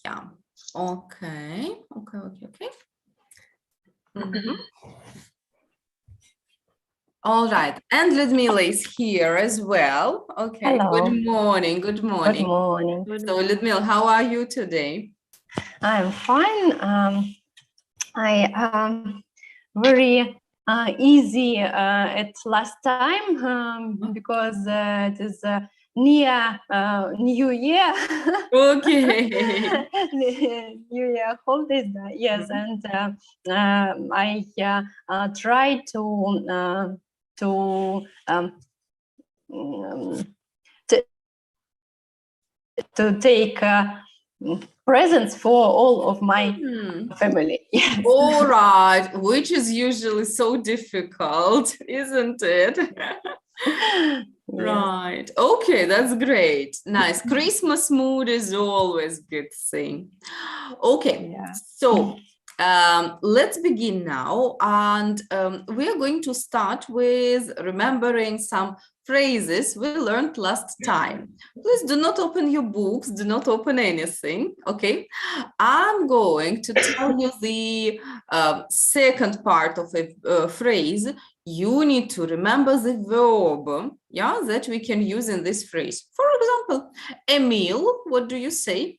Yeah. Okay. Okay. Mhm. All right. And Ludmila is here as well. Okay. Hello. Good morning. Good morning. Good morning. So Ludmila, how are you today? I'm fine. I very easy at last time because it is near New Year. Okay. New Year holidays, yes, and I try to take presents for all of my family. Yes. All right, which is usually so difficult, isn't it? Yes. Right. Okay, that's great. Nice. Christmas mood is always good thing. Okay, Yeah. so let's begin now, and we are going to start with remembering some phrases we learned last time. Please do not open your books, do not open anything, okay? I'm going to tell you the second part of a phrase. You need to remember the verb, yeah, that we can use in this phrase. For example, a meal, what do you say?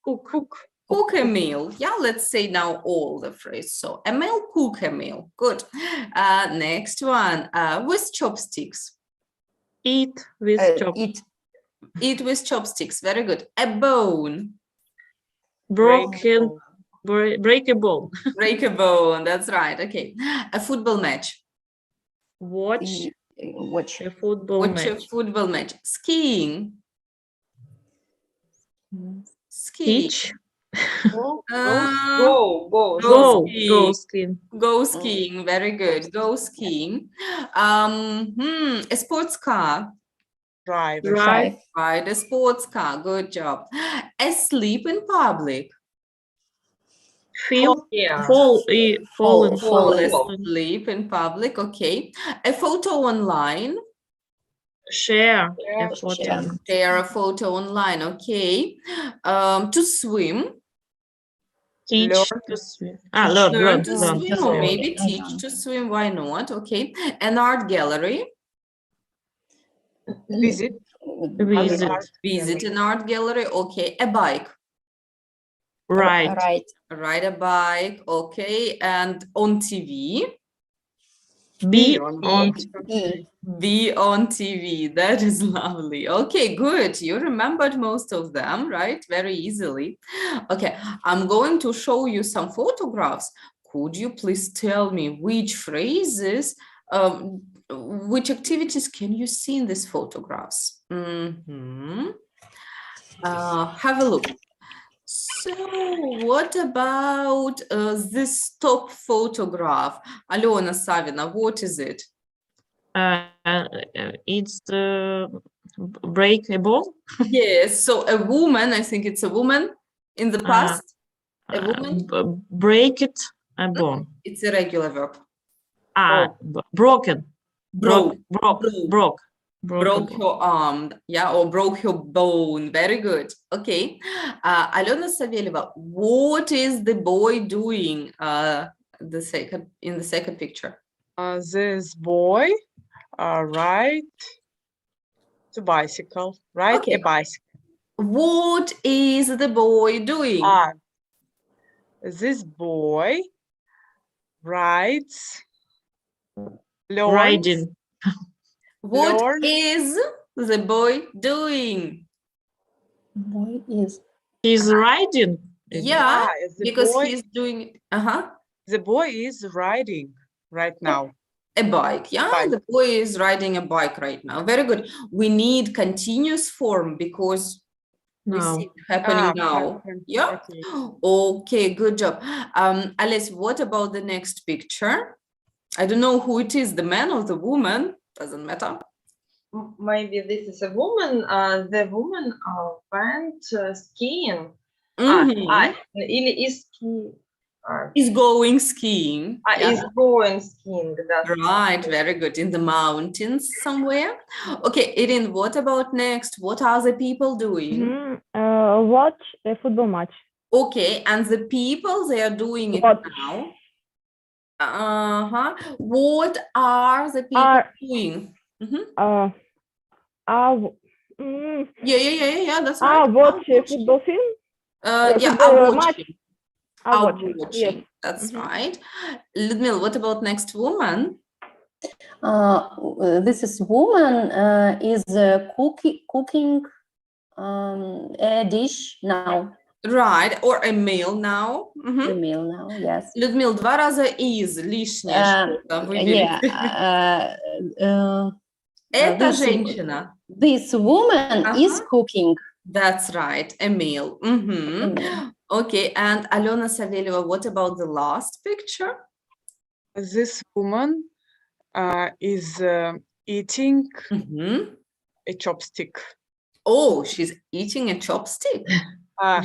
Cook. Cook a meal. Yeah, let's say now all the phrase. So a meal, cook a meal. Good. Next one, with chopsticks. Eat with chopsticks. Eat with chopsticks. Very good. A bone. Break a bone. Break a bone. That's right. Okay. A football match. Watch a football Watch match. a football match. Skiing. Skiing. Teach. Go skiing. Go skiing. Very good. Go skiing. A sports car. Drive. Right, a sports car. Good job. Asleep in public. Fall asleep in public. Okay. A photo online. Share a photo. Share a photo online. Okay. To swim. Teach to swim. Learn to swim, or maybe teach to swim. Why not? Okay. An art gallery. Visit an art gallery. Okay. A bike. Right. Ride a bike. Okay. And on TV. Be on TV. That is lovely. Okay, good. You remembered most of them, right? Very easily. Okay, I'm going to show you some photographs. Could you please tell me which phrases, which activities can you see in these photographs? Have a look. So what about this top photograph? Alena Savina, what is it? It's break a ball. Yes, so a woman, I think it's a woman in the past. A woman? Break it a bone. It's a regular verb. Broken. Broke Broke her arm, yeah, or broke her bone. Very good. Okay. Alena Saveleva, what is the boy doing in the second picture? This boy ride the bicycle, Okay. A bicycle. What is the boy doing? This boy rides, riding. What is the boy doing? He's riding. Yeah, because he's doing The boy is riding right now. A bike. Yeah, the boy is riding a bike right now. Very good. We need continuous form because we see it happening now. Yeah. Okay, good job. Alice, what about the next picture? I don't know who it is, the man or the woman. Doesn't matter. Maybe this is a woman. The woman went skiing. Is going skiing. Is going skiing. Right, very good. In the mountains somewhere. Okay, Irin, what about next? What are the people doing? Watch a football match. Okay, and the people, they are doing it Watch. now. What are the people Are doing? Mhm. are mm, Yeah, that's are right. watch a football film? Yeah, Football are match? watching. Are Are watching. Yes. watching. That's Mhm. right. Ludmila, what about next woman? This is woman is cooking a dish now. Right, or a male now. Mhm. A meal now, yes. Людмил, два раза is лишнее что-то Yeah, выберите. Это this женщина. this woman is Ага. cooking. That's right, a male. Mhm. Email. Okay, and Alena Saveleva, what about the last picture? This woman is eating Mhm. a chopstick. Oh, she's eating a chopstick. Uh,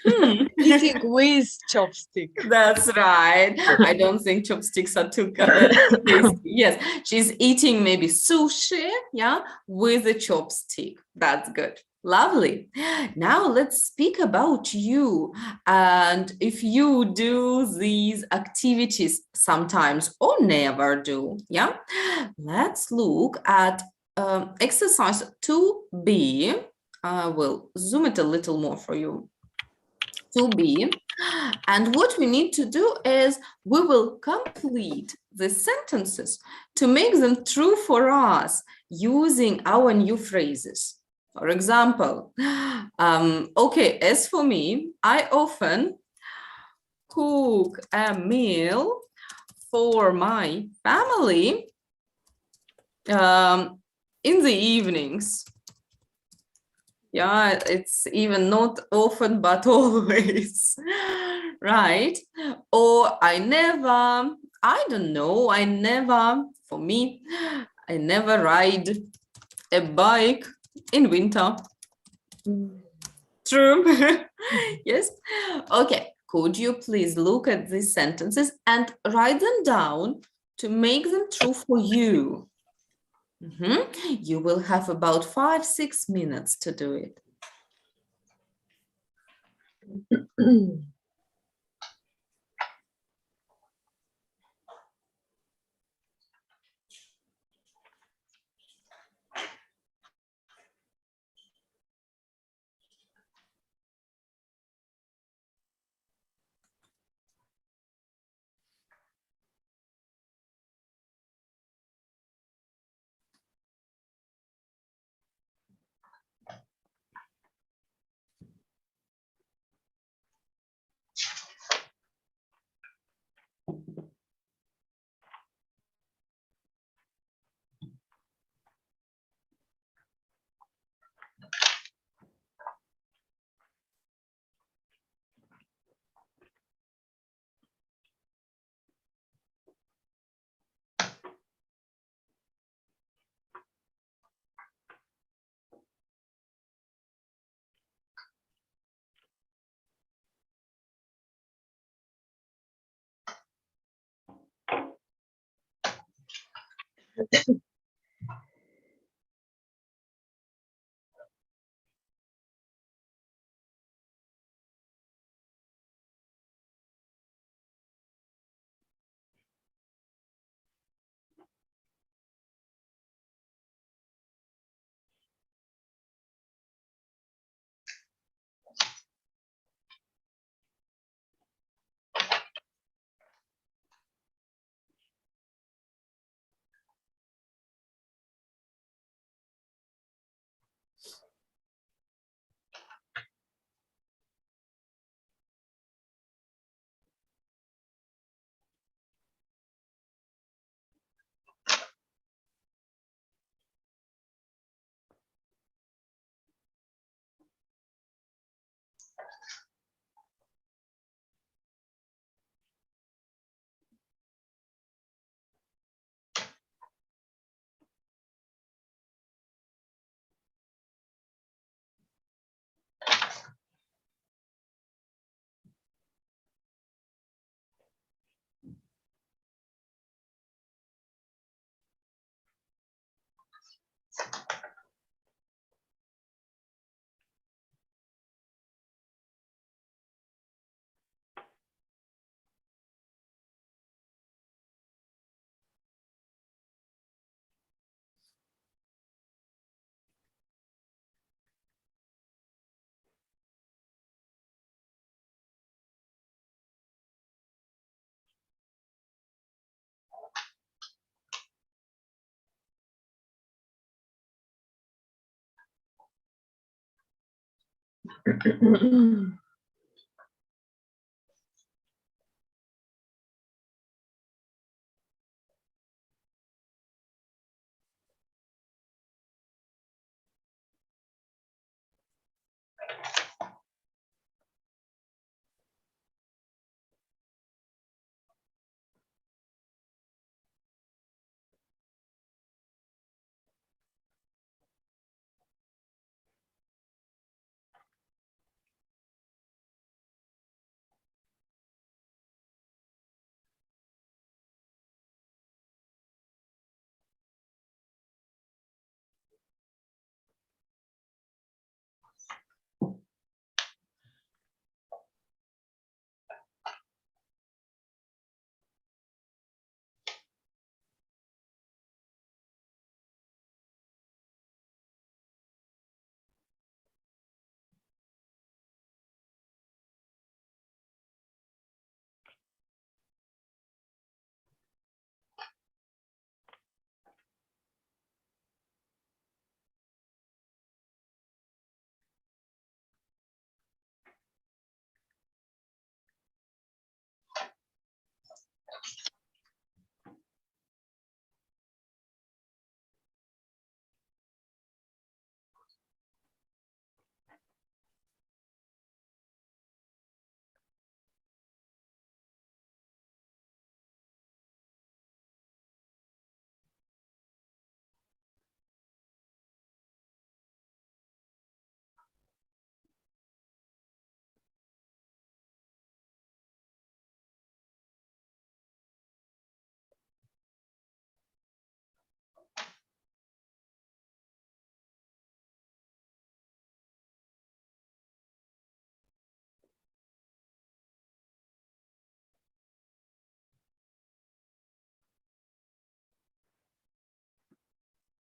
Hmm. eating with chopstick. That's right. I don't think chopsticks are too tasty. Yes, she's eating maybe sushi, yeah, with a chopstick. That's good. Lovely. Now let's speak about you and if you do these activities sometimes or never do, yeah? Let's look at exercise 2B. I will zoom it a little more for you. 2B. And what we need to do is we will complete the sentences to make them true for us using our new phrases. For example, okay, as for me, I often cook a meal for my family in the evenings. Yeah, it's even not often, but always, right? Or I don't know, for me, I never ride a bike in winter. True. Yes. Okay. Could you please look at these sentences and write them down to make them true for you? You will have about 5-6 minutes to do it.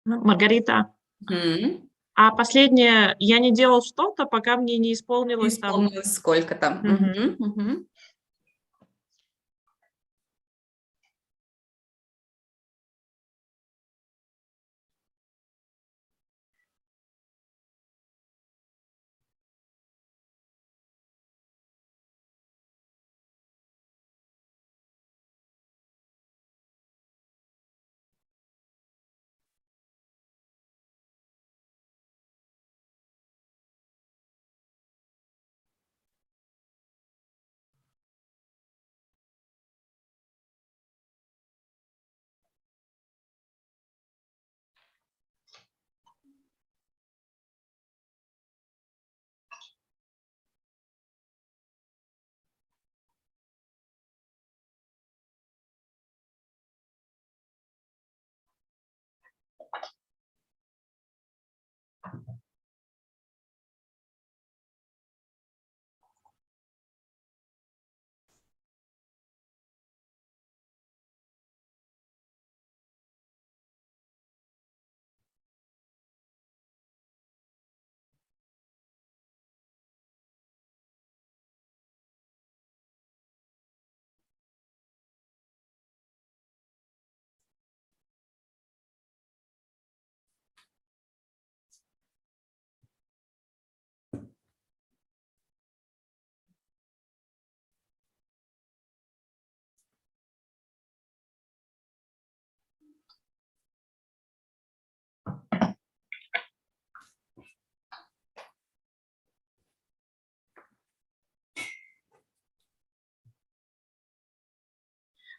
Маргарита, Мгм. а последнее, я не делал что-то, пока мне не исполнилось там. Исполнилось сколько там. Мгм. Мгм, мгм.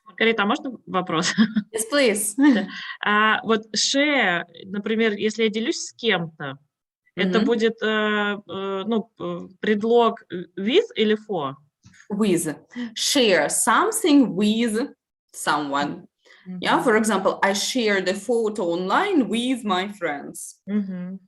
Маргарита, а можно вопрос? Yes, please. Вот share, например, если я делюсь с кем-то, это Мгм. будет предлог with или for? With. Share something with someone. Yeah, for example, I shared a photo online with my friends. Мгм.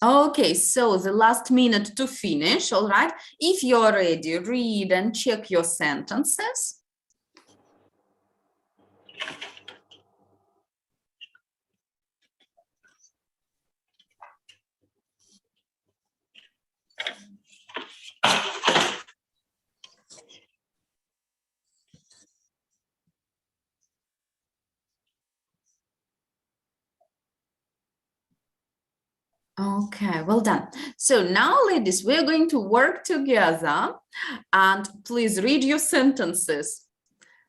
Okay, so the last minute to finish, all right? If you're ready, read and check your sentences. Okay, well done. So now, ladies, we're going to work together and please read your sentences.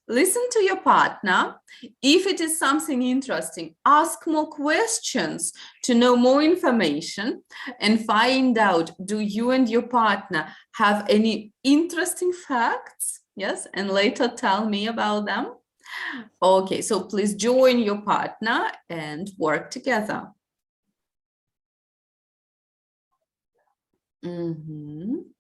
Listen to your partner. If it is something interesting, ask more questions to know more information and find out, do you and your partner have any interesting facts? Yes, and later tell me about them. Okay, so please join your partner and work together. Mhm.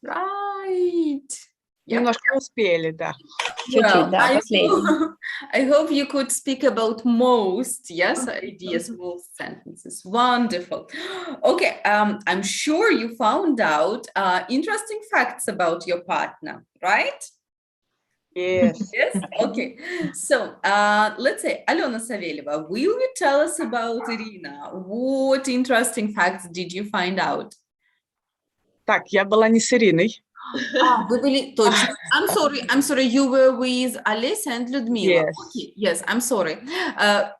Right. Yep. Немножко успели, да. Чуть-чуть, да, последний. I hope you could speak about most, yes, ideas, most sentences. Wonderful. Okay, I'm sure you found out interesting facts about your partner, right? Yes. Yes. Okay. So let's say, Alena Saveleva, will you tell us about Irina? What interesting facts did you find out? Так, я была не с Ириной. Вы были точно. I'm sorry. You were with Olesya and Ludmila. Yes. Okay. Yes, I'm sorry.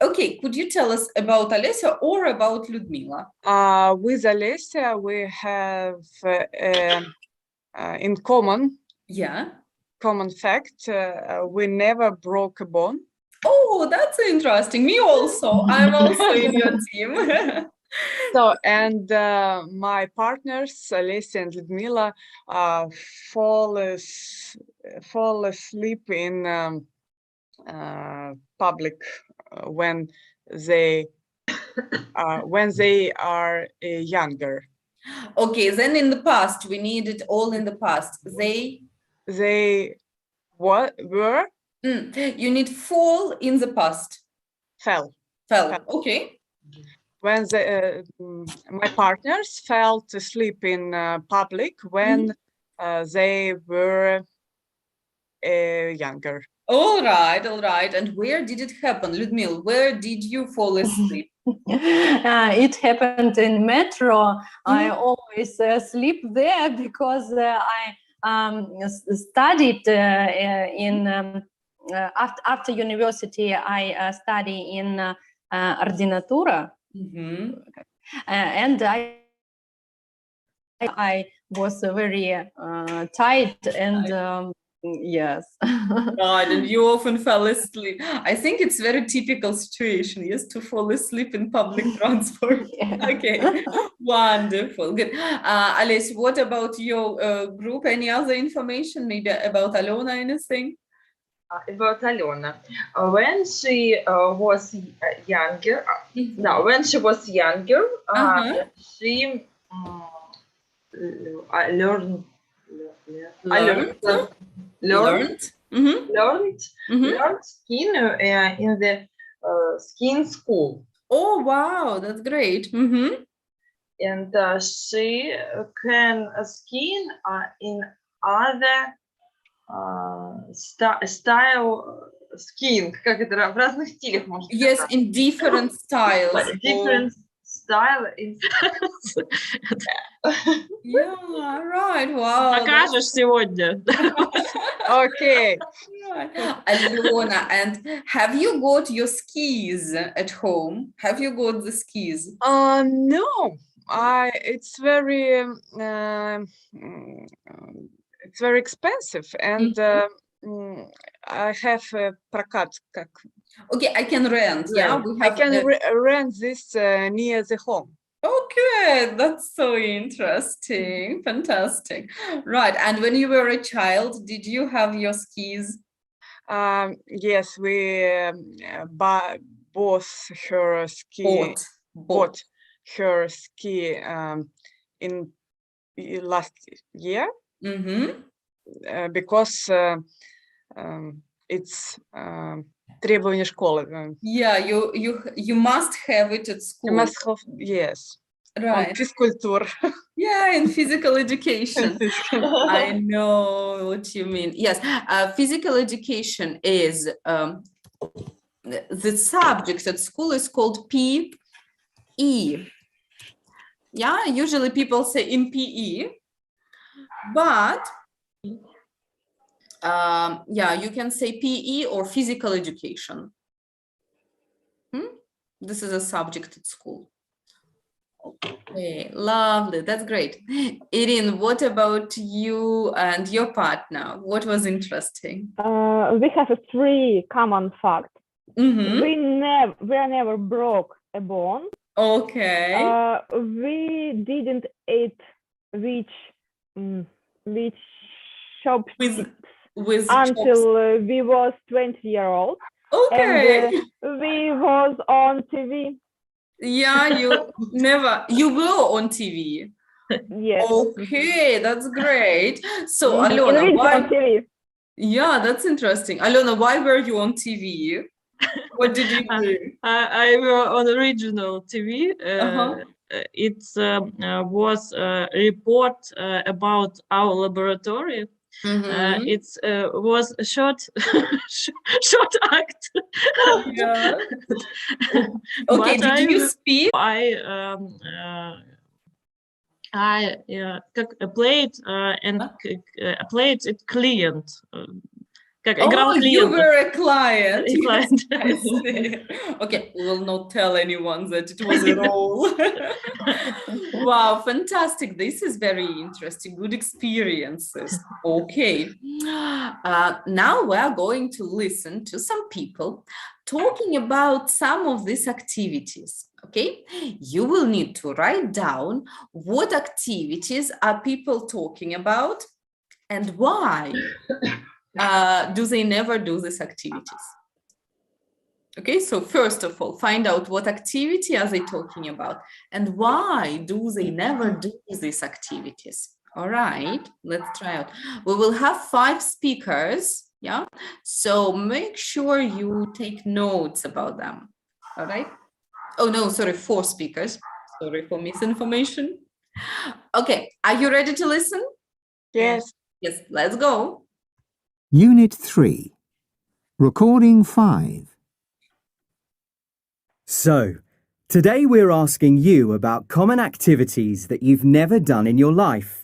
Okay, could you tell us about Olesya or about Ludmila? With Olesya, we have in common Yeah. fact, we never broke a bone. Oh, that's interesting. Me also. I'm also in your team. So, and my partners, Olesya and Ludmila, fall asleep in public when they are younger. Okay, then in the past, we need it all in the past. They were You need fall in the past. fell. Fell. Okay. When my partners fell asleep in public when they were younger. All right. And where did it happen, Ludmila? Where did you fall asleep? It happened in metro. I always sleep there because I studied after university. I study in ordinatura, and I was very tight and yes. Right, and you often fell asleep. I think it's very typical situation, yes, to fall asleep in public transport. Okay, wonderful, good. Alice, what about your group? Any other information, maybe about Alena, anything? About Alena, when she was younger, when she was younger, she learned skin in the skin school. Oh, wow, that's great. And she can skin in other style skin, как это в разных стилях можно Yes, сказать. in different styles. Different style. Yeah, right. Wow. Покажешь сегодня. Okay. Alena, and have you got your skis at home? Have you got the skis? No, it's very expensive, and I have a прокат. Okay, I can rent. Yeah, we I have. can rent this near the home. Okay, that's so interesting. Fantastic. Right, and when you were a child, did you have your skis? Yes, we bought her ski. Bought her ski in last year because it's требование школы. Yeah, you must have it at school. You must have, yes. Right. Физкультура. Yeah, in physical education. I know what you mean. Yes, physical education is the subject at school is called PE. Yeah, usually people say in PE, but yeah, you can say PE or physical education. This is a subject at school. Okay, lovely. That's great. Irin, what about you and your partner? What was interesting? We have three common facts. We never broke a bone. Okay. We didn't eat which chopsticks with until we was 20-year-old. Okay. And we was on TV. Yeah, you were on TV. Yes. Okay, that's great. So, In Alona, regional TV. yeah, that's interesting. Alona, why were you on TV? What did you do? I were on regional TV. Uh-huh. It was a report about our laboratory. Mhm. It was a short, short act. Yeah. Okay, But did you speak? I played and played it client. Как играл Oh, you клиента. were a client. A Yes, client. I see. Okay, we will not tell anyone that it was a role. Wow, fantastic. This is very interesting. Good experiences. Okay. Now we are going to listen to some people talking about some of these activities. Okay, you will need to write down what activities are people talking about and why do they never do these activities. Okay, so first of all, find out what activity are they talking about and why do they never do these activities. All right, let's try out. We will have 5 speakers, yeah? So make sure you take notes about them, all right? Oh no, sorry, 4 speakers. Sorry for misinformation. Okay, are you ready to listen? Yes. Yes, let's go. Unit 3. Recording 5. So, today we're asking you about common activities that you've never done in your life.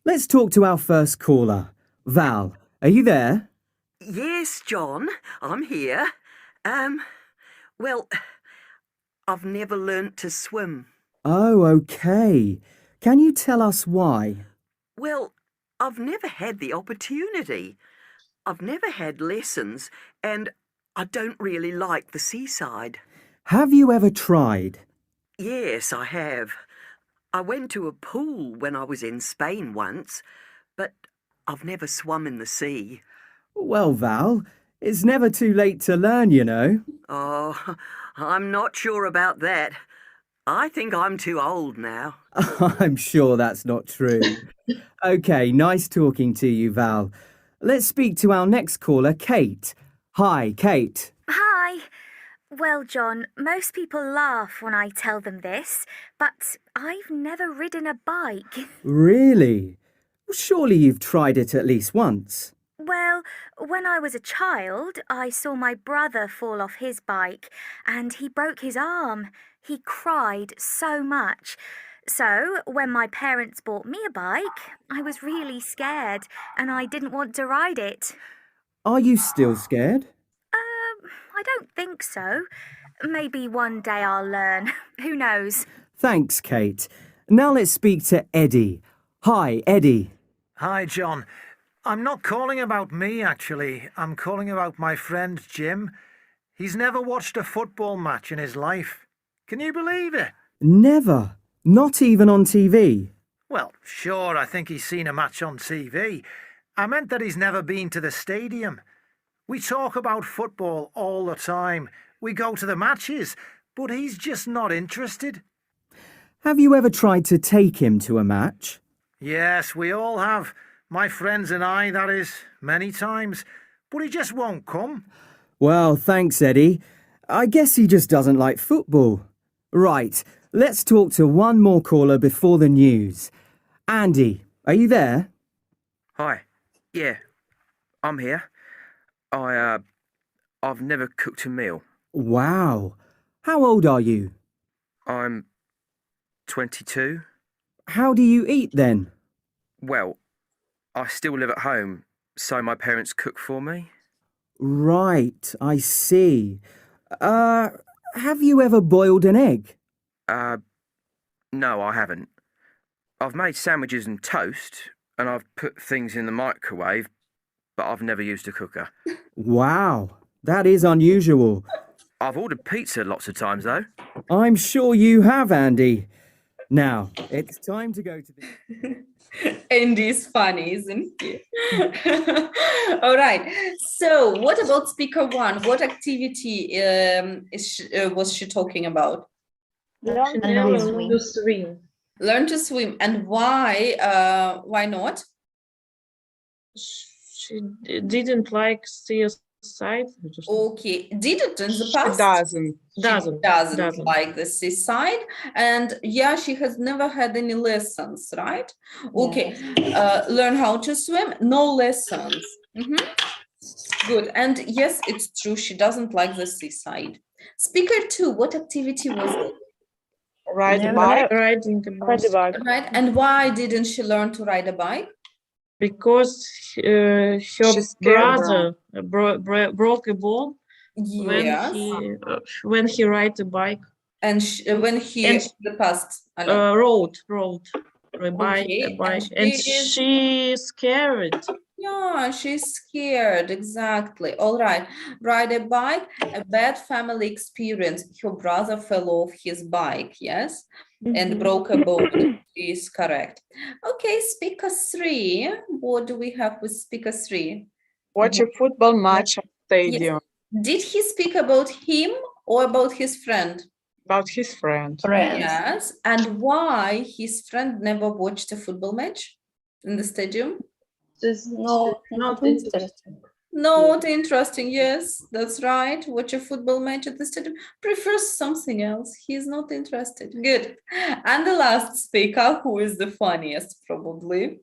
Let's talk to our first caller. Val, are you there? Yes, John, I'm here. Well, I've never learnt to swim. Oh, okay. Can you tell us why? Well, I've never had the opportunity. I've never had lessons, and I don't really like the seaside. Have you ever tried? Yes, I have. I went to a pool when I was in Spain once, but I've never swum in the sea. Well, Val, it's never too late to learn, you know. Oh, I'm not sure about that. I think I'm too old now. I'm sure that's not true. Okay, nice talking to you, Val. Let's speak to our next caller, Kate. Hi, Kate. Hi. Well, John, most people laugh when I tell them this, but I've never ridden a bike. Really? Surely you've tried it at least once. Well, when I was a child, I saw my brother fall off his bike and he broke his arm. He cried so much. So, when my parents bought me a bike, I was really scared and I didn't want to ride it. Are you still scared? I don't think so. Maybe one day I'll learn. Who knows? Thanks, Kate. Now let's speak to Eddie. Hi, Eddie. Hi, John. I'm not calling about me, actually. I'm calling about my friend Jim. He's never watched a football match in his life. Can you believe it? Never. Not even on TV. Well, sure, I think he's seen a match on TV. I meant that he's never been to the stadium. We talk about football all the time. We go to the matches, but he's just not interested. Have you ever tried to take him to a match? Yes, we all have. My friends and I, that is, many times. But he just won't come. Well, thanks, Eddie. I guess he just doesn't like football. Right, let's talk to one more caller before the news. Andy, are you there? Hi. Yeah, I'm here. I've never cooked a meal. Wow. How old are you? I'm 22. How do you eat then? Well, I still live at home, so my parents cook for me. Right, I see. Have you ever boiled an egg? No, I haven't. I've made sandwiches and toast, and I've put things in the microwave, but I've never used a cooker. Wow, that is unusual. I've ordered pizza lots of times, though. I'm sure you have, Andy. Now, it's time to go to the... Andy is funny, isn't he? All right. So what about speaker 1? What activity was she talking about? To swim. Learn to swim. And why? Why not? She didn't like seaside. Okay. Did it in the She past? doesn't. She doesn't like the seaside, and yeah, she has never had any lessons, right? Okay. Learn how to swim. No lessons. Good. And yes, it's true. She doesn't like the seaside. Speaker 2. What activity was it? Ride a Never. bike. Riding a Ride the bike. bike. Right. And why didn't she learn to ride a bike? Because her She's scared. brother broke a bone Yes. when he ride a bike. And when he And the past. Alena. rode a bike, Okay, and and she is- she's scared. Yeah, she's scared. Exactly. All right. Ride a bike, a bad family experience. Her brother fell off his bike, yes, and broke a bone. Is correct. Okay, speaker 3. What do we have with speaker 3? Watch a football match at stadium. Did he speak about him or about his friend? About his friend. Friends. Yes. And why his friend never watched a football match in the stadium? Not interesting. Not interesting. Yes, that's right. Watch a football match at the stadium. Prefers something else. He's not interested. Good. And the last speaker, who is the funniest, probably.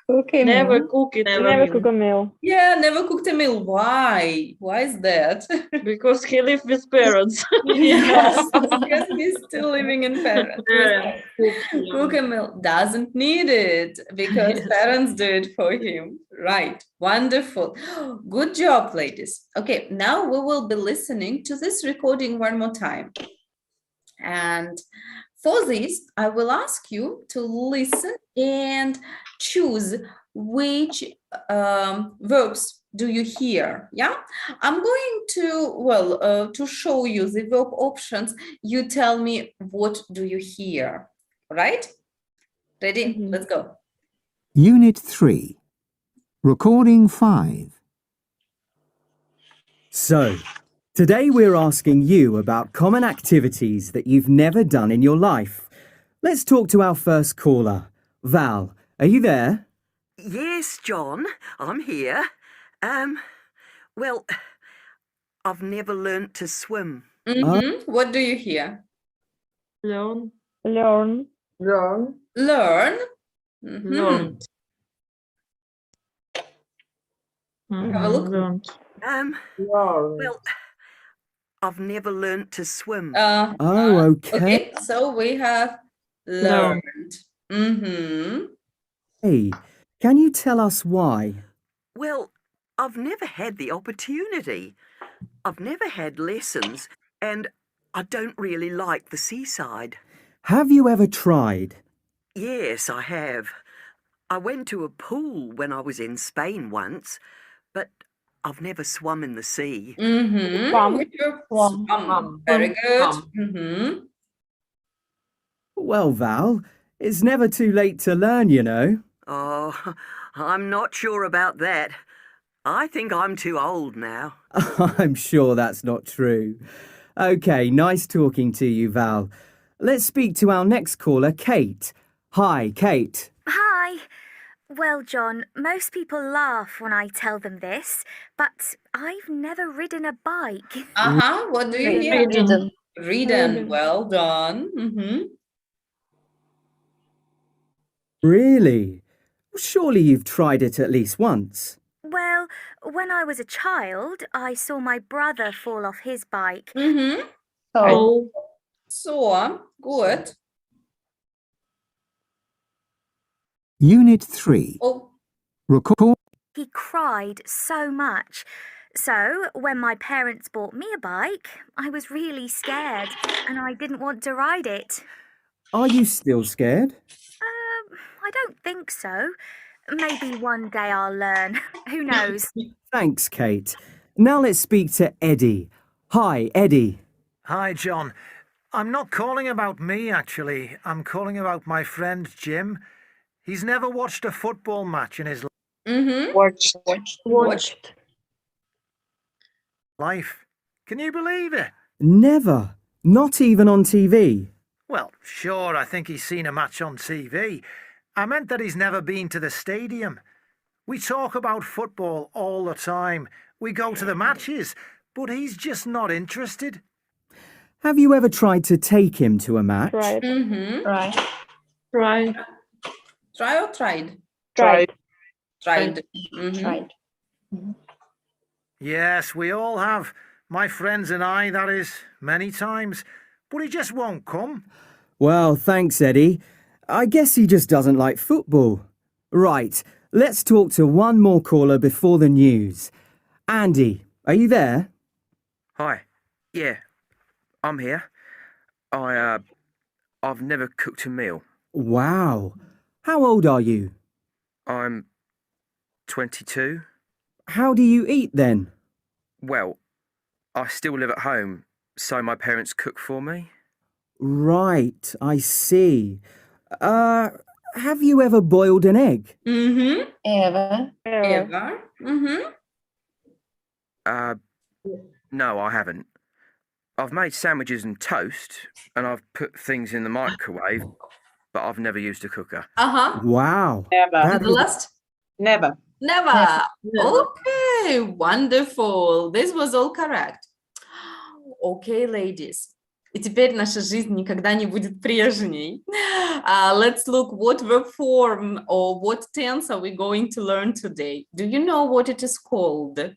Cooking. Never cook it. Never cook a meal. Yeah, never cooked a meal. Why? Why is that? Because he lives with parents. Yes, because he's still living in parents. Cook a meal. Doesn't need it because parents do it for him. Right. Wonderful. Good job, ladies. Okay, now we will be listening to this recording one more time. And for this, I will ask you to listen and choose which verbs do you hear. Yeah, I'm going to to show you the verb options. You tell me what do you hear. All right? Ready? Let's go. Unit 3. Recording 5. So, today we're asking you about common activities that you've never done in your life. Let's talk to our first caller. Val, are you there? Yes, John, I'm here. Well, I've never learnt to swim. What do you hear? Learn. Learn. Learn. Learn. Learned. Have a look. Learned. Learn. Well, I've never learnt to swim. Okay. So we have learned. Hey, can you tell us why? Well, I've never had the opportunity. I've never had lessons, and I don't really like the seaside. Have you ever tried? Yes, I have. I went to a pool when I was in Spain once, but I've never swum in the sea. Swum. Very good. Well, Val, it's never too late to learn, you know. Oh, I'm not sure about that. I think I'm too old now. I'm sure that's not true. Okay, nice talking to you, Val. Let's speak to our next caller, Kate. Hi, Kate. Hi. Well, John, most people laugh when I tell them this, but I've never ridden a bike. What do you hear? Ridden. Well done. Really? Surely you've tried it at least once. Well, when I was a child, I saw my brother fall off his bike. Oh. So, good. Unit 3. Oh. Record. He cried so much. So, when my parents bought me a bike, I was really scared and I didn't want to ride it. Are you still scared? I don't think so. Maybe one day I'll learn. Who knows? Thanks, Kate. Now let's speak to Eddie. Hi, Eddie. Hi, John. I'm not calling about me, actually. I'm calling about my friend Jim. He's never watched a football match in his Watched. life. Can you believe it? Never. Not even on TV. Well, sure, I think he's seen a match on TV. I meant that he's never been to the stadium. We talk about football all the time. We go to the matches, but he's just not interested. Have you ever tried to take him to a match? Tried. Mm-hmm. Right. Right. Try or tried? Tried. Tried. Mhm. Tried. Yes, we all have. My friends and I, that is, many times. But he just won't come. Well, thanks, Eddie. I guess he just doesn't like football. Right, let's talk to one more caller before the news. Andy, are you there? Hi. Yeah, I'm here. I've never cooked a meal. Wow. How old are you? I'm 22. How do you eat then? Well, I still live at home, so my parents cook for me. Right, I see. Have you ever boiled an egg? Mm-hmm. Ever. Ever. Mm-hmm. No, I haven't. I've made sandwiches and toast, and I've put things in the microwave, but I've never used a cooker. Uh-huh. Wow. Never. That And the is- last? Never. Never. Never. Okay, wonderful. This was all correct. Okay, ladies. И теперь наша жизнь никогда не будет прежней. Let's look what verb form or what tense are we going to learn today. Do you know what it is called?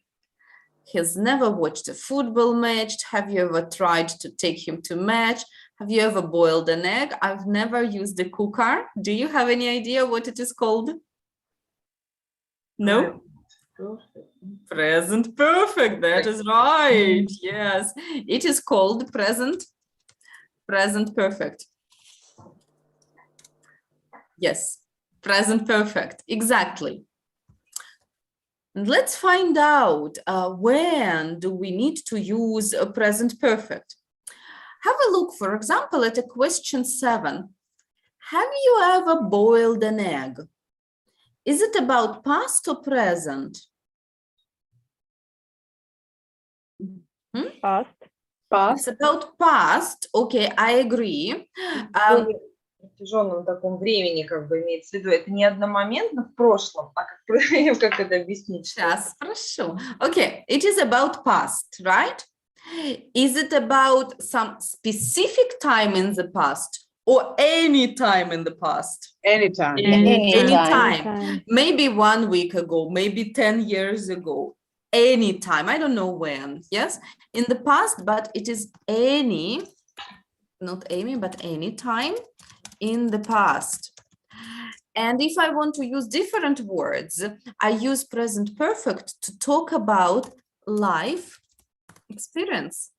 He's never watched a football match. Have you ever tried to take him to match? Have you ever boiled an egg? I've never used a cooker. Do you have any idea what it is called? No? Present perfect. That is right. Yes. It is called present perfect. Yes. Present perfect. Exactly. And let's find out when do we need to use a present perfect. Have a look, for example, at a question 7. Have you ever boiled an egg? Is it about past or present? Past. It's about past. Okay, I agree. В протяженном таком времени, как бы имеется в виду, это не одномоментно в прошлом, а как это объяснить? Сейчас спрошу. Okay, it is about past, right? Is it about some specific time in the past or any time in the past? Anytime. Anytime. Maybe 1 week ago, maybe 10 years ago. Anytime. I don't know when. Yes, in the past, but it is any, not Amy, but any time in the past. And if I want to use different words, I use present perfect to talk about life experience.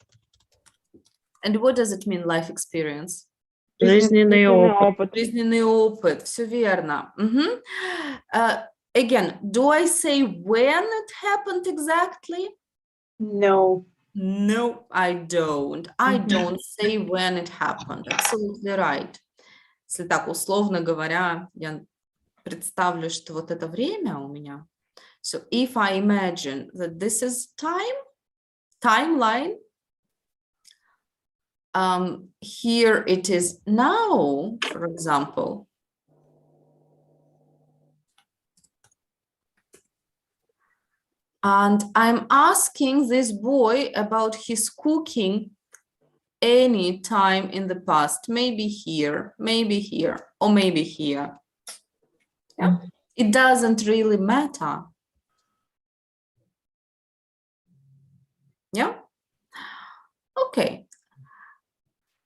And what does it mean, life experience? Жизненный опыт. Жизненный опыт, все верно. Мгм. Again, do I say when it happened exactly? No. No, I don't. I don't say when it happened. Absolutely right. Если так условно говоря, я представлю, что вот это время у меня. So if I imagine that this is timeline, here it is now, for example. And I'm asking this boy about his cooking any time in the past, maybe here, or maybe here. Yeah. It doesn't really matter. Yeah. Okay.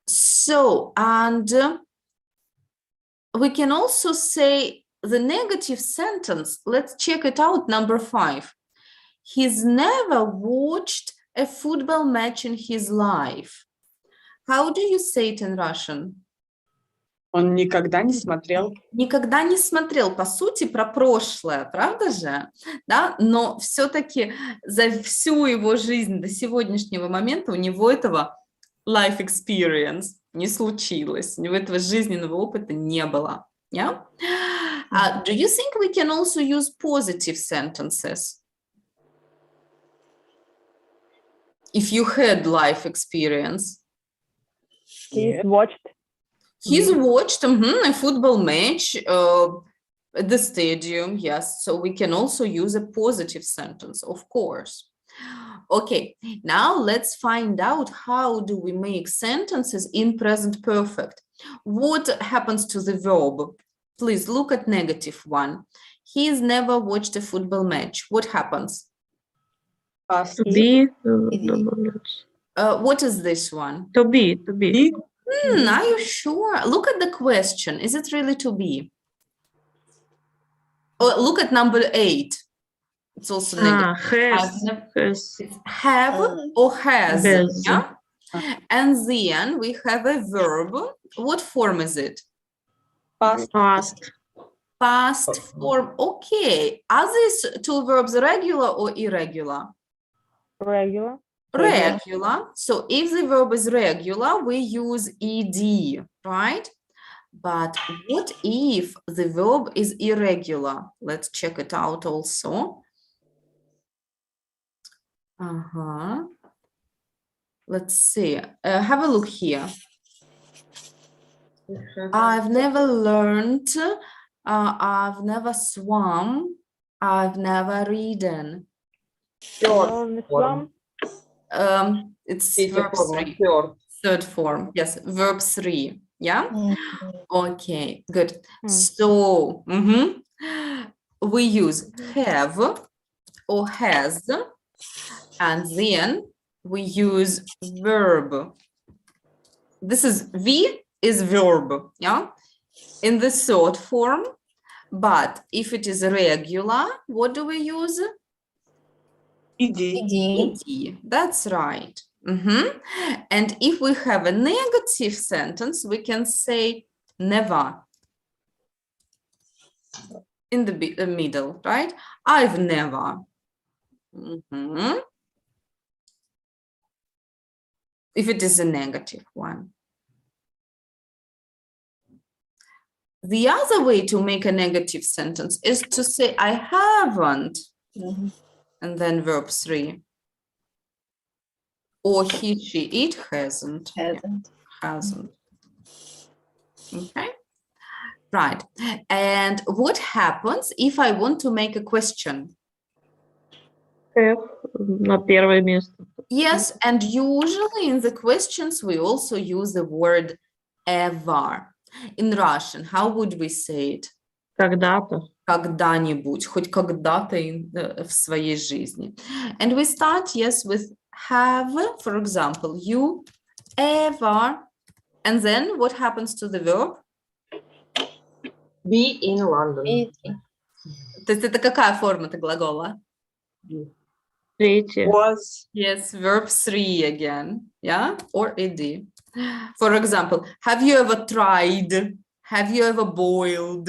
So, and we can also say the negative sentence. Let's check it out. Number 5. He's never watched a football match in his life. How do you say it in Russian? Он никогда не смотрел. Никогда не смотрел, по сути, про прошлое, правда же? Да? Но все-таки за всю его жизнь до сегодняшнего момента у него этого life experience не случилось, у него этого жизненного опыта не было. Yeah? Do you think we can also use positive sentences? If you had life experience. He's watched. He's watched a football match at the stadium, yes. So we can also use a positive sentence, of course. Okay, now let's find out how do we make sentences in present perfect. What happens to the verb? Please look at negative one. He's never watched a football match. What happens? Past. To be. What is this one? To be. Are you sure? Look at the question. Is it really to be? Oh, look at number 8. It's also negative. Has. Have or has. Has. Yeah? And then we have a verb. What form is it? Past. Past form. Okay. Are these two verbs regular or irregular? Regular. Regular. So if the verb is regular, we use ed, right? But what if the verb is irregular? Let's check it out also. Let's see. Have a look here. I've never learned. I've never swum. I've never ridden. Swam. It's verb 3. Third form. Yes, verb 3. Yeah. Okay, good. So we use have or has, and then we use verb. This is V is verb, yeah, in the third form. But if it is regular, what do we use? Ed. That's right. And if we have a negative sentence, we can say never in the middle, right? I've never. If it is a negative one. The other way to make a negative sentence is to say I haven't, and then verb 3. Or he, she, it hasn't. Hasn't. Okay. Right. And what happens if I want to make a question? На первое место. Yes, and usually in the questions we also use the word ever. In Russian, how would we say it? Когда-то. Когда-нибудь, хоть когда-то в своей жизни. And we start, yes, with have, for example, you ever, and then what happens to the verb? Be in London. То есть это какая форма-то глагола? Третье. Was. Yes, verb 3 again, yeah, or ed. For example, have you ever tried? Have you ever boiled?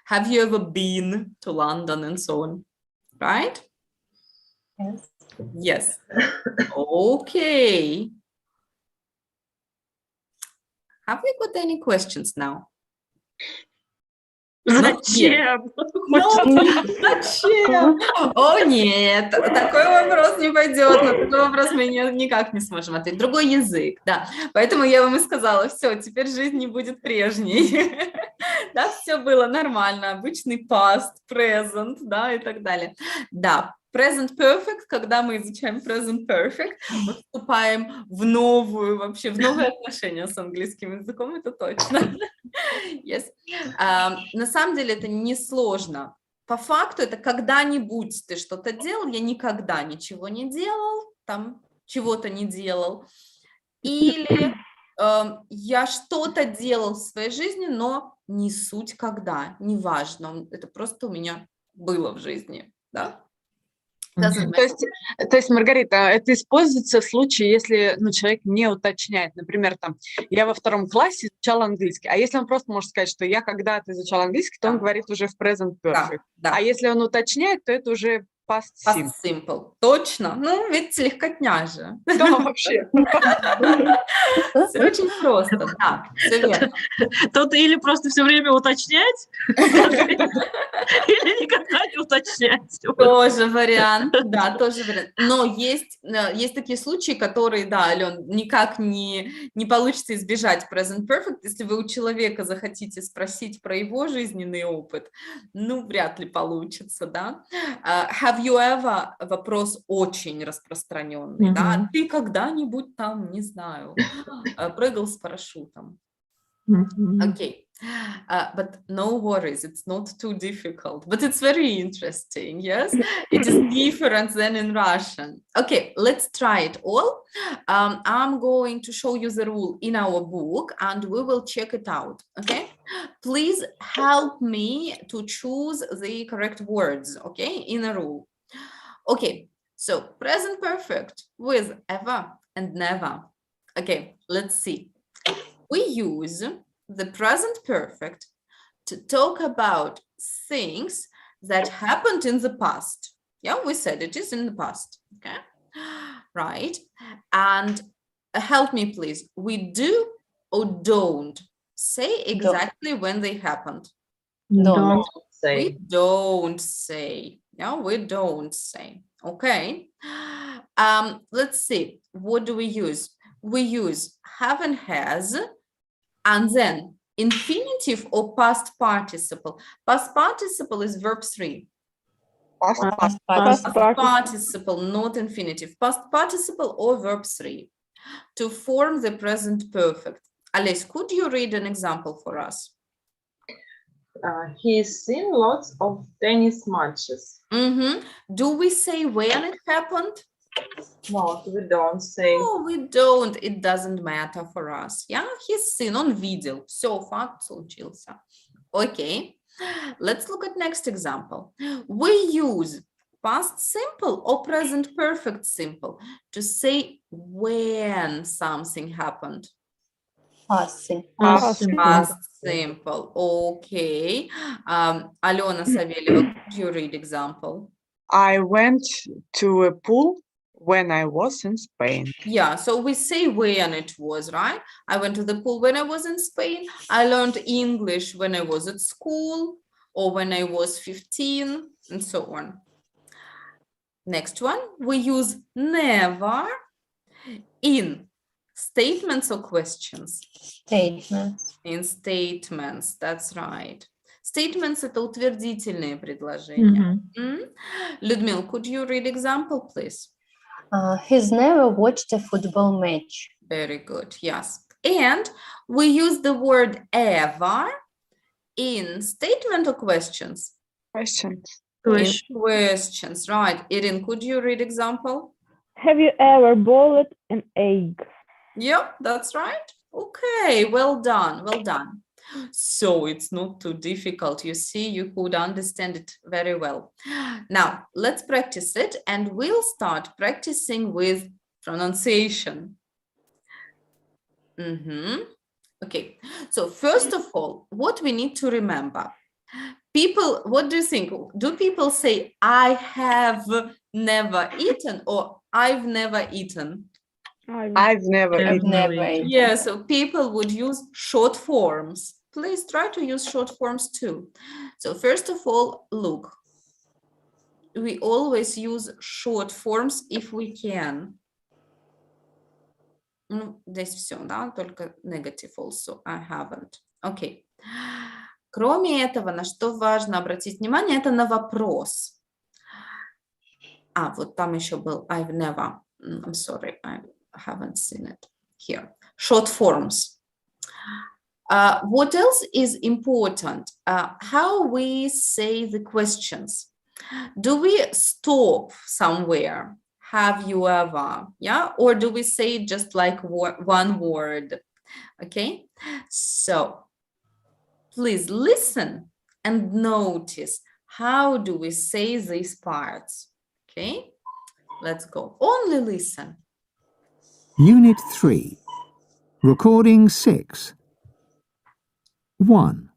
Have you ever been to London and so on? Right? Yes. Yes. Okay. Have you got any questions now? Зачем? Зачем? О, нет, такой вопрос не пойдет, на такой вопрос мы никак не сможем ответить. Другой язык, да. Поэтому я вам и сказала, все, теперь жизнь не будет прежней. Да, все было нормально, обычный past, present, да, и так далее. Да, present perfect, когда мы изучаем present perfect, мы вступаем в новые отношения с английским языком, это точно. Yes. На самом деле это не сложно. По факту это когда-нибудь ты что-то делал, я никогда ничего не делал, там чего-то не делал. Или я что-то делал в своей жизни, но не суть когда, неважно, это просто у меня было в жизни, да? То есть, Маргарита, это используется в случае, если человек не уточняет. Например, там, я во 2 классе изучала английский. А если он просто может сказать, что я когда-то изучал английский, то он говорит уже в present perfect. Да. А если он уточняет, то это уже Past Past simple. simple. Точно. Ну, ведь легкотня же. Да, вообще. Все очень просто, да, все верно. Тут или просто все время уточнять, или никогда не уточнять. Тоже вариант, да, тоже вариант. Но есть такие случаи, которые, да, Ален, никак не получится избежать present perfect. Если вы у человека захотите спросить про его жизненный опыт, ну, вряд ли получится, да. Have you ever? Вопрос очень распространенный, да. Ты когда-нибудь там, не знаю, прыгал с парашютом? Okay, but no worries, it's not too difficult, but it's very interesting, yes? It is different than in Russian. Okay, let's try it all. I'm going to show you the rule in our book and we will check it out, okay? Please help me to choose the correct words, okay, in a rule. Okay, so present perfect with ever and never. Okay, let's see. We use the present perfect to talk about things that happened in the past. Yeah, we said it is in the past. Okay, right. And help me, please. We do or don't say exactly when they happened. Don't. We don't say. Yeah, we don't say. Okay. Let's see. What do we use? We use have and has. And then infinitive or past participle. Past participle is verb 3. Past Participle, not infinitive. Past participle or verb 3 to form the present perfect. Alice, could you read an example for us? He's seen lots of tennis matches. Do we say when it happened? No, we don't say. No, we don't. It doesn't matter for us. Yeah, he's seen, он видел. Все, факт случился. Okay, let's look at next example. We use past simple or present perfect simple to say when something happened. Past simple. Past simple. Okay. Alena Savelyeva, could you read example? I went to a pool when I was in Spain. Yeah, so we say when it was, right? I went to the pool when I was in Spain. I learned English when I was at school or when I was 15 and so on. Next one, we use never in statements or questions. Statements. In statements, that's right. Statements — это утвердительные предложения. Людмила, could you read example, please? He's never watched a football match. Very good, yes. And we use the word ever in statement or questions? Questions. In questions, right. Irin, could you read example? Have you ever boiled an egg? Yep, that's right. Okay, well done, well done. So it's not too difficult. You see, you could understand it very well. Now, let's practice it and we'll start practicing with pronunciation. Okay, so first of all, what we need to remember. People, what do you think? Do people say, I have never eaten or I've never eaten? I've never eaten. Yeah, so people would use short forms. Please try to use short forms too. So first of all, look, we always use short forms if we can. Ну, здесь все, да, только negative also, I haven't. Okay. Кроме этого, на что важно обратить внимание, это на вопрос. Вот там еще был I've never. I'm sorry, I haven't seen it here. Short forms. What else is important? How we say the questions. Do we stop somewhere? Have you ever? Yeah, or do we say just like one word? Okay, so please listen and notice how do we say these parts. Okay, let's go. Only listen. Unit 3. Recording 6. 1.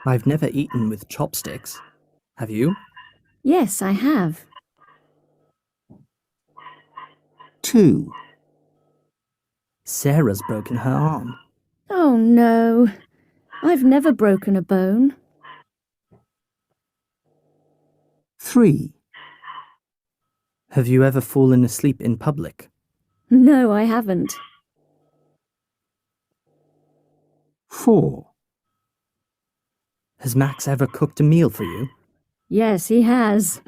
I've never eaten with chopsticks. Have you? Yes, I have. 2, Sarah's broken her arm. Oh no, I've never broken a bone. 3, Have you ever fallen asleep in public? No, I haven't. 4, Has Max ever cooked a meal for you? Yes, he has.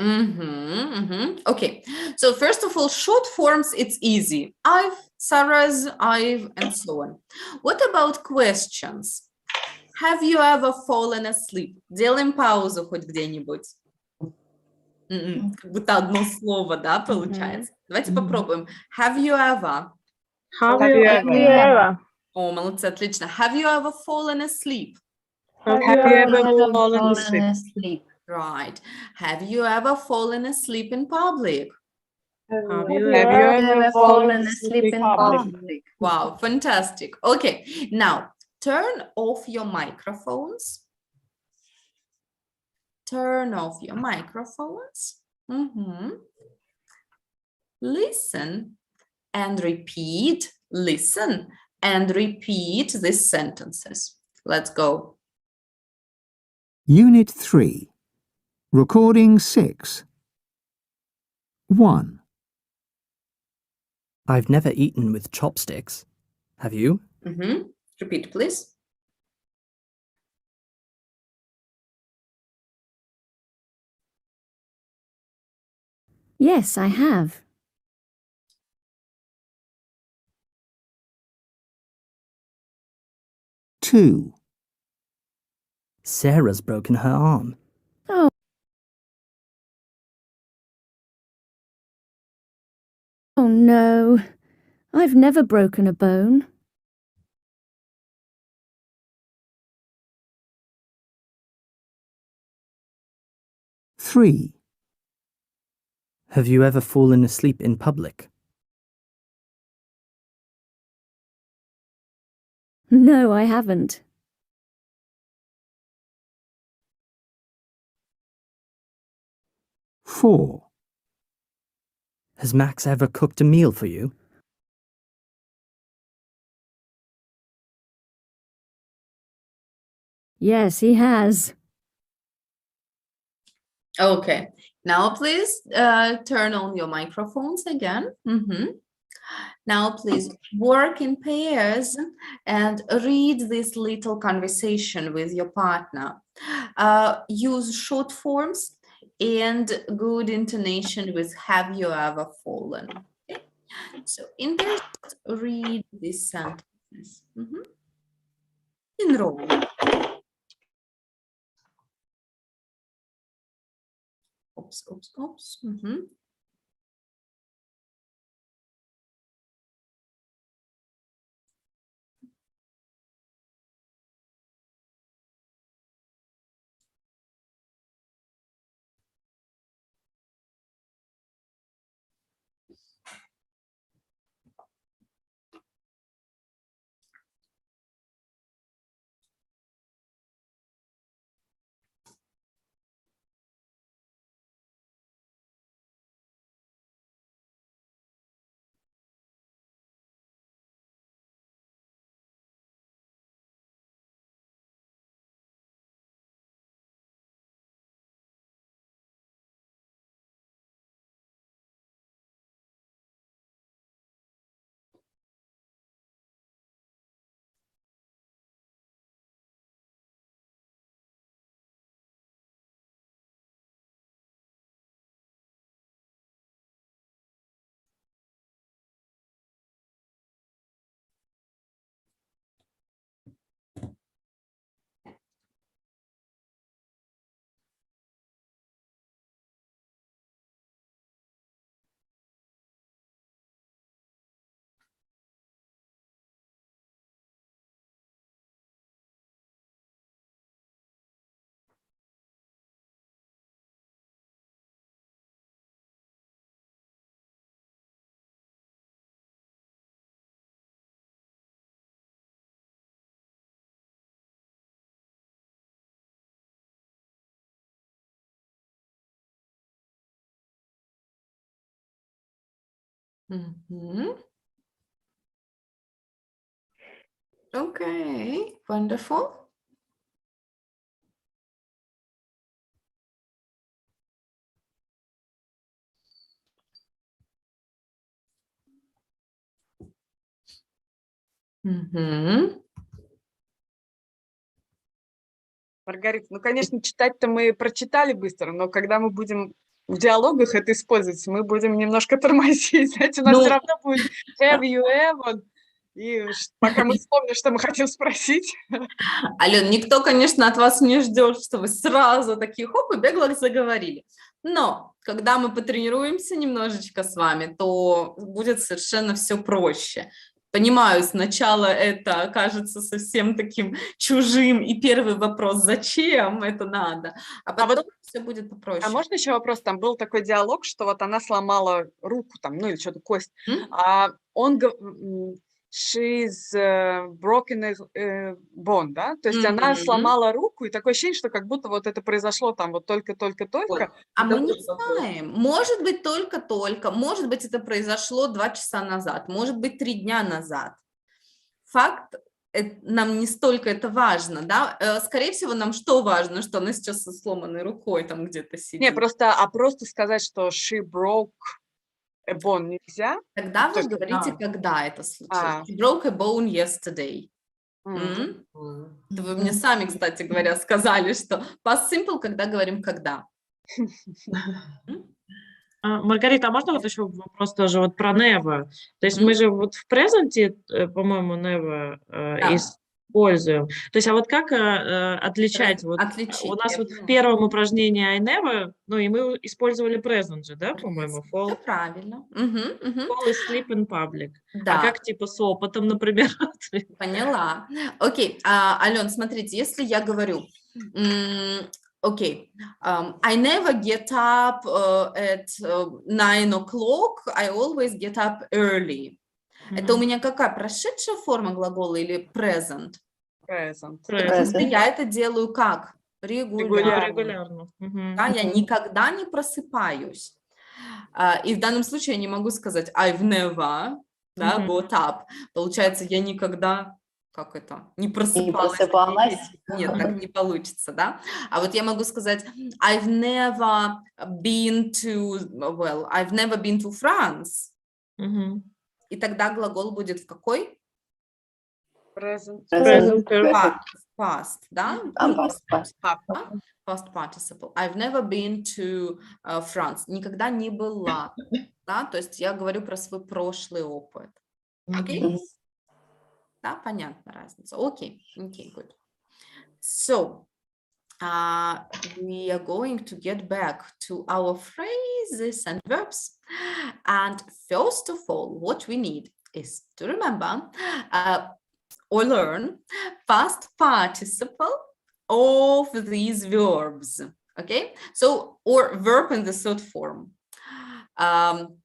Okay, so first of all, short forms, it's easy. I've, Sarah's, I've, and so on. What about questions? Have you ever fallen asleep? Делаем паузу хоть где-нибудь. Как будто одно слово, да, получается? Давайте попробуем. Have you ever? Have Have you you ever? Ever. О, молодцы, отлично. Have you ever fallen asleep? Have Have you ever Never fallen asleep? asleep? Right. Have you ever fallen asleep in public? Have you Have you Never ever fallen asleep in public? public? Wow, fantastic. Okay, now turn off your microphones. Turn off your microphones. Listen and repeat. Listen and repeat these sentences. Let's go. Unit 3. Recording 6. 1, I've never eaten with chopsticks. Have you? Repeat, please. Yes, I have. 2, Sarah's broken her arm. Oh. Oh no, I've never broken a bone. 3, Have you ever fallen asleep in public? No, I haven't. 4, Has Max ever cooked a meal for you? Yes, he has. Okay, now please turn on your microphones again. Now please work in pairs and read this little conversation with your partner. Use short forms and good intonation with have you ever fallen. Okay? So in pairs, read these sentences. Enroll. Oops. Mhm. Okay, wonderful. Mhm. Маргарита, ну, конечно, читать-то мы прочитали быстро, но когда мы будем в диалогах это использовать, мы будем немножко тормозить. Знаете, у нас Ну, все равно будет have you ever, и пока мы вспомним, что мы хотим спросить. Ален, никто, конечно, от вас не ждет, что вы сразу такие хоп и бегло заговорили. Но когда мы потренируемся немножечко с вами, то будет совершенно все проще. Понимаю, сначала это кажется совсем таким чужим, и первый вопрос, зачем это надо, а потом все будет попроще. А можно еще вопрос? Там был такой диалог, что вот она сломала руку, там, ну или что-то, кость, а он she's broken a bone, да? То есть она сломала руку, и такое ощущение, что как будто вот это произошло там вот только-только-только. А мы не знаем. Может быть, только-только. Может быть, это произошло 2 часа назад. Может быть, 3 дня назад. Факт, нам не столько это важно, да? Скорее всего, нам что важно, что она сейчас со сломанной рукой там где-то сидит. Не, просто сказать, что she broke a bone нельзя. Тогда вы говорите, когда это случилось. She broke a bone yesterday. Это вы мне сами, кстати говоря, сказали, что past simple, когда говорим когда. Маргарита, а можно вот еще вопрос тоже вот про never? То есть мы же вот в презенте, по-моему, never используем. То есть, а вот как отличать? Вот у нас вот в первом упражнении I never, ну и мы использовали present же, да, по-моему? Fall. Все правильно. Fall asleep in public. Да. А как типа с опытом, например? Поняла. Окей, Ален, смотрите, если я говорю... Okay, I never get up at 9 o'clock, I always get up early. Это у меня какая, прошедшая форма глагола или present? Present. Я это делаю как? Регулярно. Да, я никогда не просыпаюсь. И в данном случае я не могу сказать I've never got up. Получается, я никогда... Как это? Не просыпалась. Нет, так не получится, да? А вот я могу сказать, I've never been to France. И тогда глагол будет в какой? Present. Past, да? Past participle. I've never been to France. Никогда не была, да? То есть я говорю про свой прошлый опыт. Окей? Да, понятна разница. Okay, good. So, we are going to get back to our phrases and verbs. And first of all, what we need is to remember or learn past participle of these verbs. Okay, so, or verb in the third form.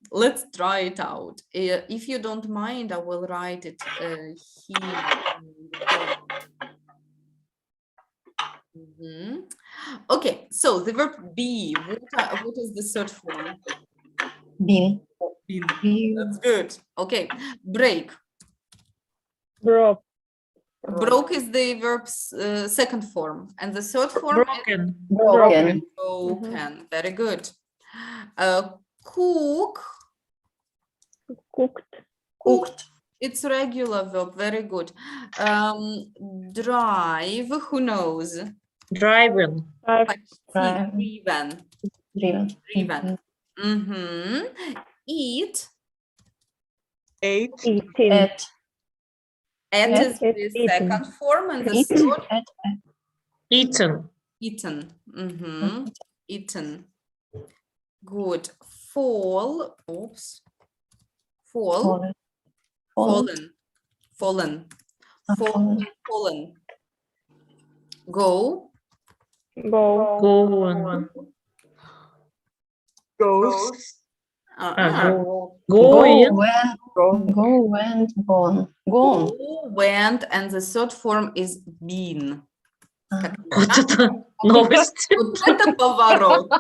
Let's try it out. If you don't mind, I will write it here. Okay, so the verb be, what is the third form? Been. That's good. Okay, break. Broke. Broke is the verb's second form, and the third form Broken. is broken. Very good. Cook. Cooked. It's regular verb. Very good. Drive. Who knows? Driven. Driven. Eat. Ate. Ate is the second form, and the third. Eaten. Eaten. Eaten. Good. Fall. Oops. Fall. Fallen. Fallen. Go. Gone. Goes. Going. Went, gone. Gone. Go, went, and the third form is been. Вот это новость. Вот это поворот.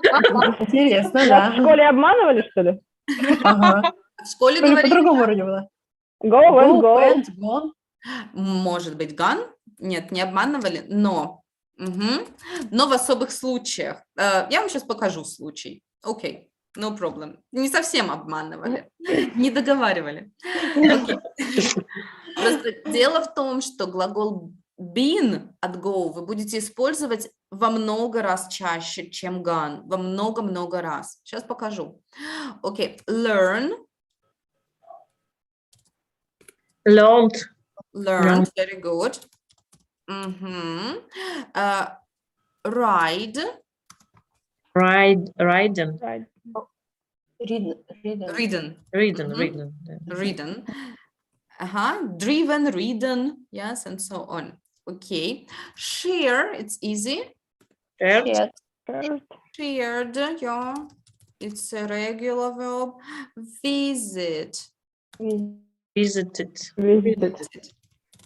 Интересно, В да. школе обманывали, что ли? Ага. В школе Или говорили, по-другому вроде было. Go and go. Went, gone. может быть, gone. Нет, не обманывали, но. Но в особых случаях. Я вам сейчас покажу случай. Окей, no problem. Не совсем обманывали, не договаривали. Окей. Просто дело в том, что глагол been от go вы будете использовать во много раз чаще, чем gone. Во много-много раз. Сейчас покажу. Окей, learn. Learned. Learned, very good. Ride. Riding. Right. Ridden. Ridden. Driven, ridden. Yes, and so on. Okay. Share, it's easy. Shared. Shared, yeah. It's a regular verb. Visit. Visited.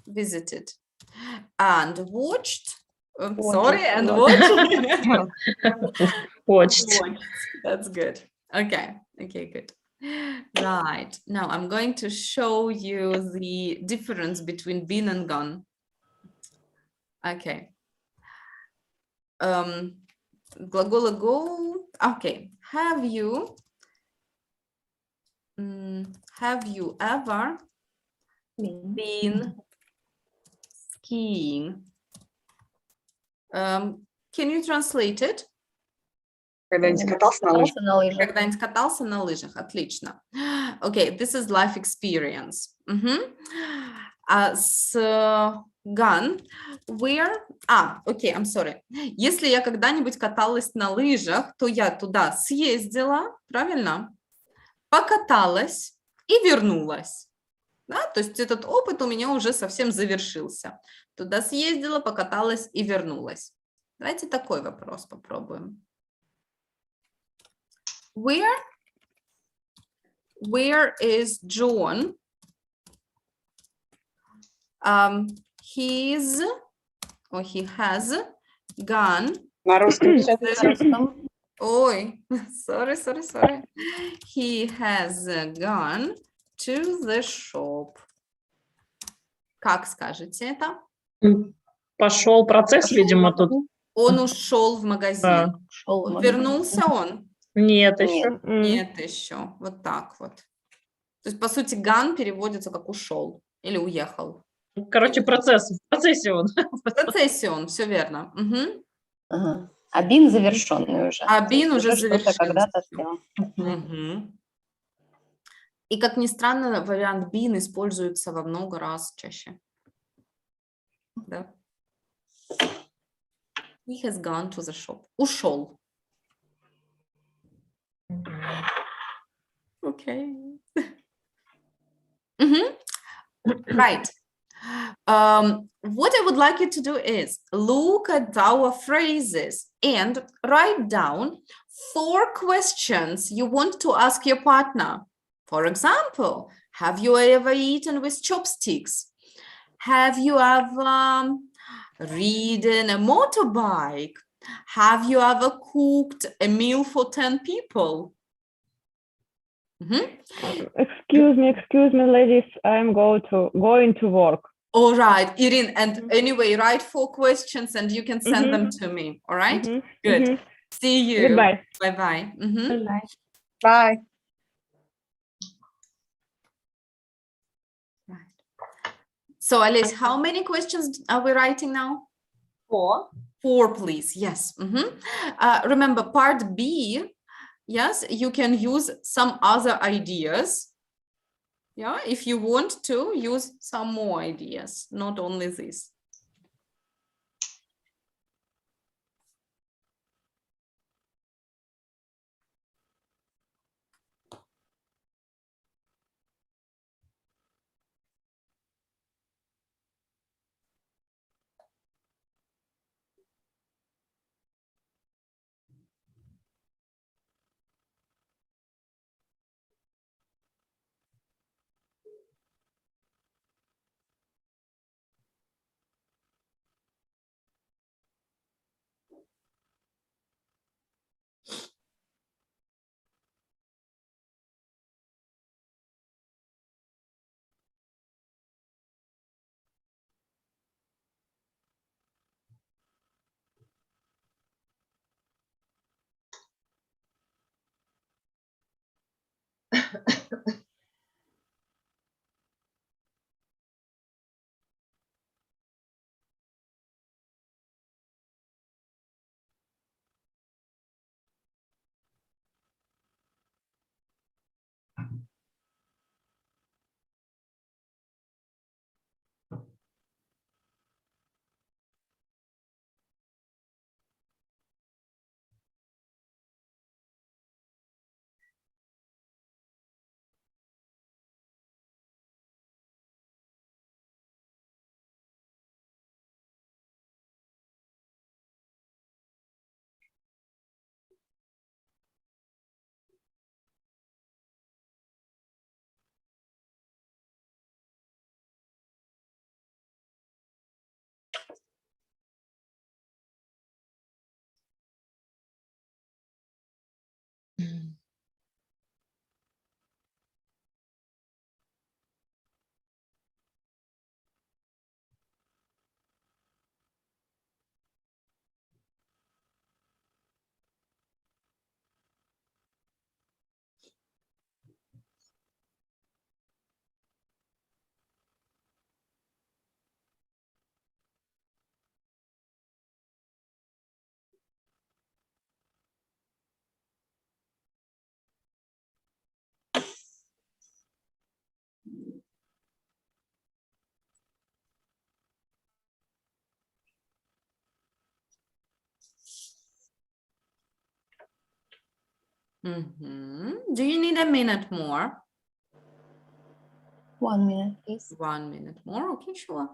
Visited. And watched. Sorry, and watched. Watched. That's good. Okay, good. Right. Now I'm going to show you the difference between been and gone. Okay. Глагола go. Okay. Have you ever been skiing? Can you translate it? Когда-нибудь катался на лыжах? Когда-нибудь катался на лыжах. Отлично. Okay, this is life experience. С gone, where... okay, I'm sorry. Если я когда-нибудь каталась на лыжах, то я туда съездила, правильно? Покаталась и вернулась. Да? То есть этот опыт у меня уже совсем завершился. Туда съездила, покаталась и вернулась. Давайте такой вопрос попробуем. Where is John? He has gone. На русском. Ой, sorry. He has gone to the shop. Как скажете это? Пошел процесс, видимо, тут. Он ушел в магазин. Вернулся он? Нет еще. Нет еще. Вот так вот. То есть, по сути, gone переводится как ушел или уехал. Короче, процесс. В процессе он. В процессе он, все верно. Ага. А бин завершенный уже. А бин уже завершенный. Когда-то сделал. И, как ни странно, вариант been используется во много раз чаще. Да. He has gone to the shop. Ушел. Okay. Right. What I would like you to do is look at our phrases and write down 4 questions you want to ask your partner. For example, have you ever eaten with chopsticks? Have you ever ridden a motorbike? Have you ever cooked a meal for 10 people? Excuse me, ladies. I'm going to work. All right, Irin, and anyway, write 4 questions and you can send them to me. All right? Good. See you. Goodbye. Bye-bye. Bye. Bye. So, Alice, how many questions are we writing now? 4. 4, please. Yes. Remember, part B, yes, you can use some other ideas. Yeah, if you want to use some more ideas, not only this. Do you need a minute more? 1 minute, please. 1 minute more, okay, sure.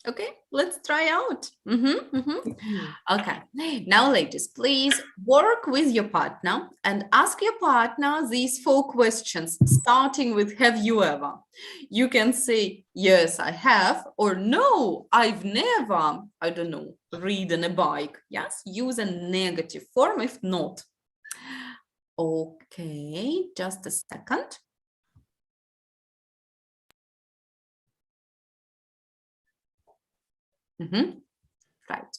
Okay, let's try out. Okay, now ladies, please work with your partner and ask your partner these 4 questions, starting with have you ever? You can say, yes, I have, or no, I've never, I don't know, ridden a bike. Yes, use a negative form if not. Okay, just a second. Right.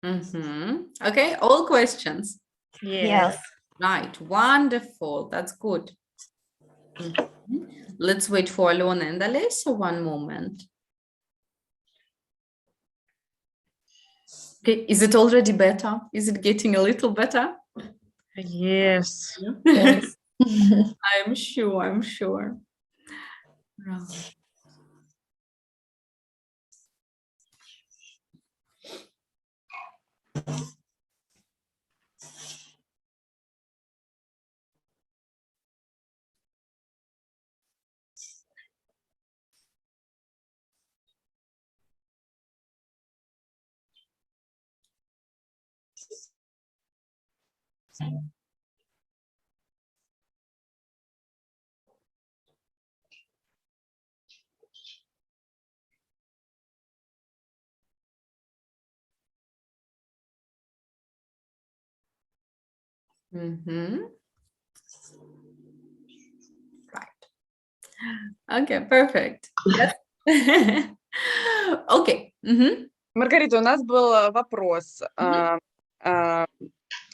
Okay, all questions. Yes. Right, wonderful. That's good. Let's wait for Alona and Alessia one moment. Okay, is it already better? Is it getting a little better? Yes. Yes. I'm sure. Right. Right. Okay, perfect. Yes. Okay. Маргарита, у нас был вопрос.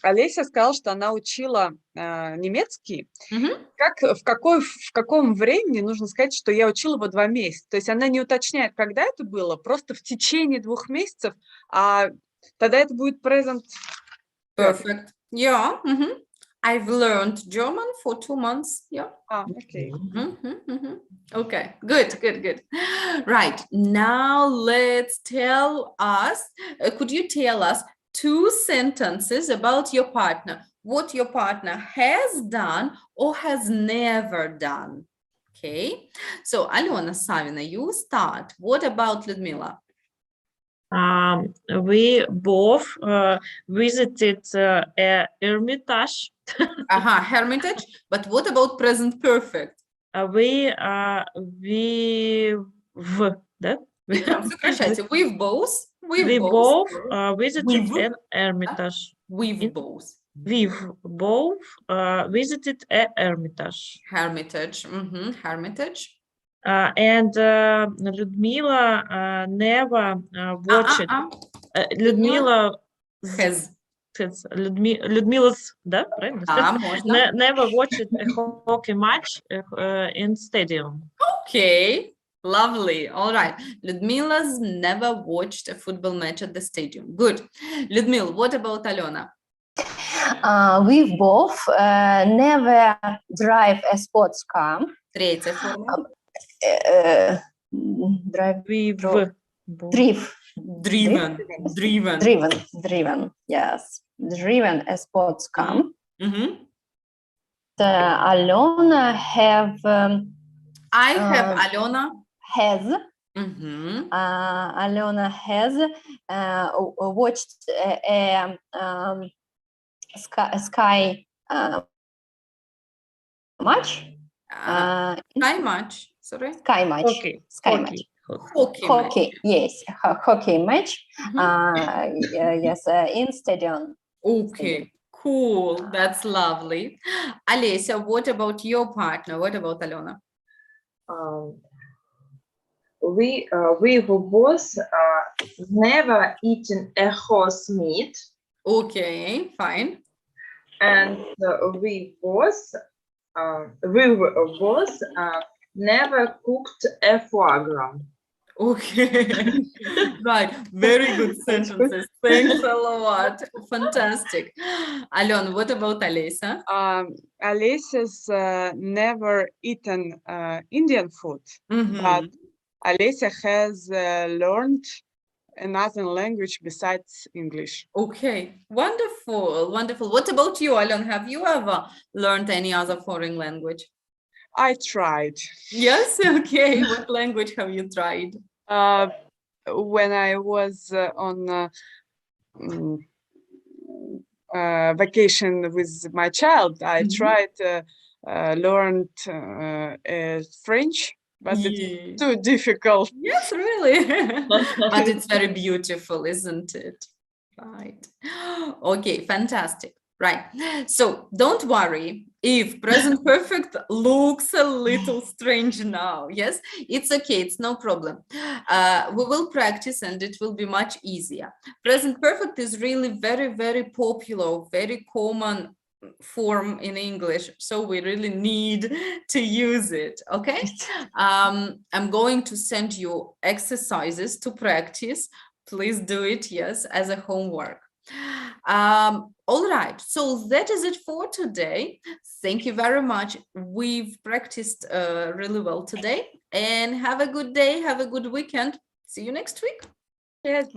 Олеся сказала, что она учила немецкий. В каком времени нужно сказать, что я учила его 2 месяца? То есть она не уточняет, когда это было, просто в течение 2 месяцев, а тогда это будет present. Perfect. Yeah. I've learned German for 2 months. Yeah. Okay. Okay. Good. Right. Now let's tell us. Could you tell us 2 sentences about your partner? What your partner has done or has never done. Okay. So Alona Savina, you start. What about Ludmila? We both visited a Hermitage. Hermitage. But what about present perfect? We've both visited an Hermitage. We've both visited a Hermitage. Hermitage. Hermitage. And Ludmila never watched. Ludmila has. Ludmila's, да, правильно? Never watched a hockey match in stadium. Okay, lovely. All right. Ludmila's never watched a football match at the stadium. Good. Ludmila, what about Alona? We both never drive a sports car. Третья форма. Driven. Yes, driven a sports car. Alona have. Alona has. Alona has watched a sky match. match. Sorry. Sky match. Okay. Sky match. Hockey. Yes, hockey match. Yes, in stadium. Okay, cool. That's lovely. Alessia, what about your partner? What about Alona? We both never eaten a horse meat. Okay, fine. And we both never cooked a foie gras. Okay, right. Very good sentences. Thanks a lot. Fantastic. Alon, what about Alessia? Alessia's never eaten Indian food, but Alessia has learned another language besides English. Okay, wonderful. What about you, Alon? Have you ever learned any other foreign language? I tried. Yes? Okay. What language have you tried? When I was on vacation with my child, I tried learned French, but it's too difficult. Yes, really. But it's very beautiful, isn't it? Right. Okay, fantastic. Right. So don't worry if present perfect looks a little strange now. Yes, it's okay. It's no problem. We will practice and it will be much easier. Present perfect is really very, very popular, very common form in English. So we really need to use it. Okay. I'm going to send you exercises to practice. Please do it. Yes, as a homework. All right, so that is it for today. Thank you very much. We've practiced really well today, and have a good day, have a good weekend. See you next week. Yes.